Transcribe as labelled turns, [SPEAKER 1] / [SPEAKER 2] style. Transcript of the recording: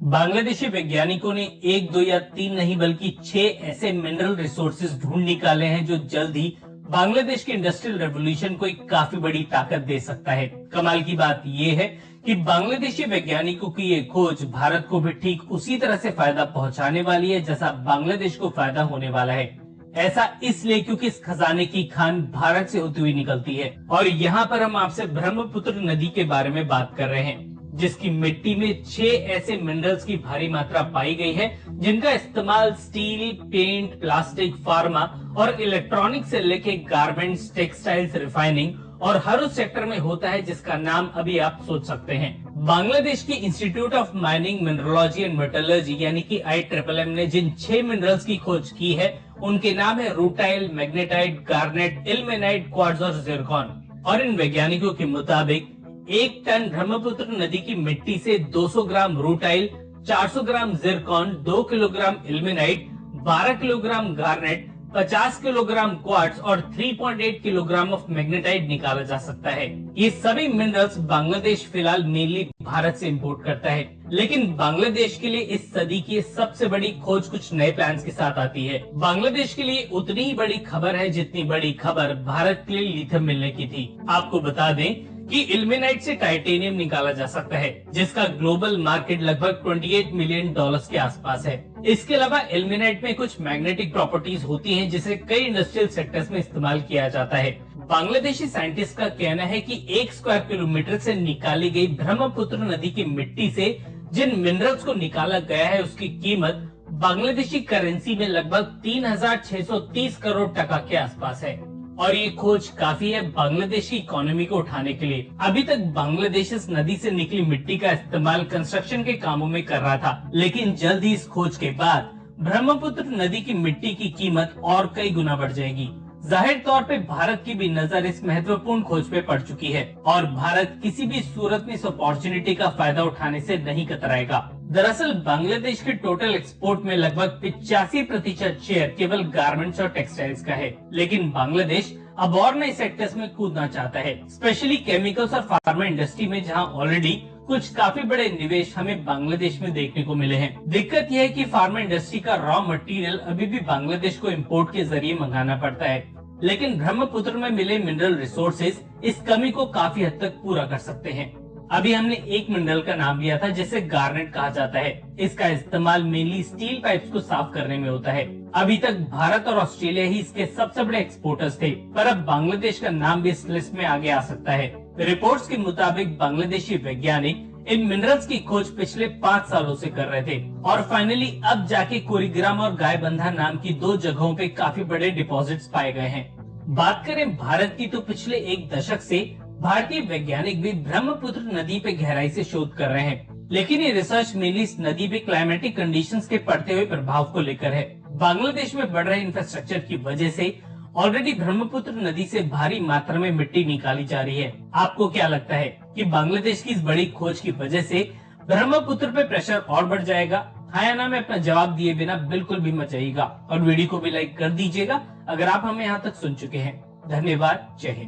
[SPEAKER 1] बांग्लादेशी वैज्ञानिकों ने एक, दो या तीन नहीं बल्कि 6 ऐसे मिनरल रिसोर्सेज ढूंढ निकाले हैं जो जल्द ही बांग्लादेश के इंडस्ट्रियल रेवोल्यूशन को एक काफी बड़ी ताकत दे सकता है। कमाल की बात यह है कि बांग्लादेशी वैज्ञानिकों की ये खोज भारत को भी ठीक उसी तरह से फायदा पहुंचाने वाली है जैसा बांग्लादेश को फायदा होने वाला है। ऐसा इसलिए क्योंकि इस खजाने की खान भारत से होती हुई निकलती है और यहाँ पर हम आपसे ब्रह्मपुत्र नदी के बारे में बात कर रहे हैं, जिसकी मिट्टी में 6 ऐसे मिनरल्स की भारी मात्रा पाई गई है जिनका इस्तेमाल स्टील, पेंट, प्लास्टिक, फार्मा और इलेक्ट्रॉनिक से लेके गारमेंट्स, टेक्सटाइल्स, रिफाइनिंग और हर उस सेक्टर में होता है जिसका नाम अभी आप सोच सकते हैं। बांग्लादेश की institute of mining, mineralogy and metallurgy यानी कि IMMM ने जिन 6 मिनरल्स की खोज की है उनके नाम है rutile, magnetite, garnet, ilmenite, quartz और जिरकॉन। और इन वैज्ञानिकों के मुताबिक 1 टन ब्रह्मपुत्र नदी की मिट्टी से 200 gram rutile, 400 gram zircon, 2 kilogram ilmenite, 12 kilogram garnet, 50 kilogram quartz और 3.8 किलोग्राम ऑफ मैग्नेटाइट निकाला जा सकता है। ये सभी मिनरल्स बांग्लादेश फिलहाल मेनली भारत से इंपोर्ट करता है, लेकिन बांग्लादेश के लिए इस सदी की सबसे बड़ी खोज कुछ नए प्लान्स के साथ आती है। बांग्लादेश के लिए उतनी ही बड़ी खबर है जितनी बड़ी खबर भारत के लिए लिथियम मिलने की थी। आपको बता दें कि इल्मेनाइट से टाइटेनियम निकाला जा सकता है जिसका ग्लोबल मार्केट लगभग $28 मिलियन के आसपास है। इसके अलावा इल्मेनाइट में कुछ मैग्नेटिक प्रॉपर्टीज होती हैं जिसे कई इंडस्ट्रियल सेक्टर्स में इस्तेमाल किया जाता है। बांग्लादेशी साइंटिस्ट का कहना है कि 1 स्क्वायर किलोमीटर से निकाली गई ब्रह्मपुत्र नदी की मिट्टी से जिन मिनरल्स को निकाला गया है उसकी कीमत बांग्लादेशी करेंसी में लगभग 3630 करोड़ टका के आसपास है और ये खोज काफी है बांग्लादेश की इकोनॉमी को उठाने के लिए। अभी तक बांग्लादेश इस नदी से निकली मिट्टी का इस्तेमाल कंस्ट्रक्शन के कामों में कर रहा था, लेकिन जल्द ही इस खोज के बाद ब्रह्मपुत्र नदी की मिट्टी की कीमत और कई गुना बढ़ जाएगी। जाहिर तौर पे भारत की भी नजर इस महत्वपूर्ण खोज पे पड़ चुकी है और भारत किसी भी सूरत में इस अपॉर्चुनिटी का फायदा उठाने से नहीं कतराएगा। दरअसल बांग्लादेश के टोटल एक्सपोर्ट में लगभग 85% शेयर केवल गारमेंट्स और टेक्सटाइल्स का है, लेकिन बांग्लादेश अब और नए सेक्टर्स में कूदना चाहता है, स्पेशली केमिकल्स और फार्मा इंडस्ट्री में, जहां ऑलरेडी कुछ काफी बड़े निवेश हमें बांग्लादेश में देखने को मिले हैं। दिक्कत यह है कि फार्मा इंडस्ट्री का रॉ मटेरियल अभी भी बांग्लादेश को इम्पोर्ट के जरिए मंगाना पड़ता है, लेकिन ब्रह्मपुत्र में मिले मिनरल रिसोर्सेज इस कमी को काफी हद तक पूरा कर सकते हैं। अभी हमने एक मिनरल का नाम लिया था जिसे गार्नेट कहा जाता है। इसका इस्तेमाल मेनली स्टील पाइप्स को साफ करने में होता है। अभी तक भारत और ऑस्ट्रेलिया ही इसके सबसे बड़े एक्सपोर्टर्स थे, पर अब बांग्लादेश का नाम भी इस लिस्ट में आगे आ सकता है। रिपोर्ट्स के मुताबिक बांग्लादेशी वैज्ञानिक इन मिनरल्स की खोज पिछले 5 सालों से कर रहे थे और फाइनली अब जाके कोरीग्राम और गायबंधा नाम की 2 जगहों पे काफी बड़े डिपॉजिट्स पाए गए हैं। बात करें भारत की तो पिछले 1 दशक से भारतीय वैज्ञानिक भी ब्रह्मपुत्र नदी पे गहराई से शोध कर रहे हैं, लेकिन ये रिसर्च मेनली इस नदी पे क्लाइमेटिक कंडीशंस के पड़ते हुए प्रभाव को लेकर है। बांग्लादेश में बढ़ रहे इंफ्रास्ट्रक्चर की वजह से ऑलरेडी ब्रह्मपुत्र नदी से भारी मात्रा में मिट्टी निकाली जा रही है। आपको क्या लगता है कि बांग्लादेश की इस बड़ी खोज की वजह से ब्रह्मपुत्र पे प्रेशर और बढ़ जाएगा? हाँ या ना में अपना जवाब दिए बिना बिल्कुल भी मत जाइएगा और वीडियो को भी लाइक कर दीजिएगा अगर आप हमें यहाँ तक सुन चुके हैं। धन्यवाद। जय हिंद।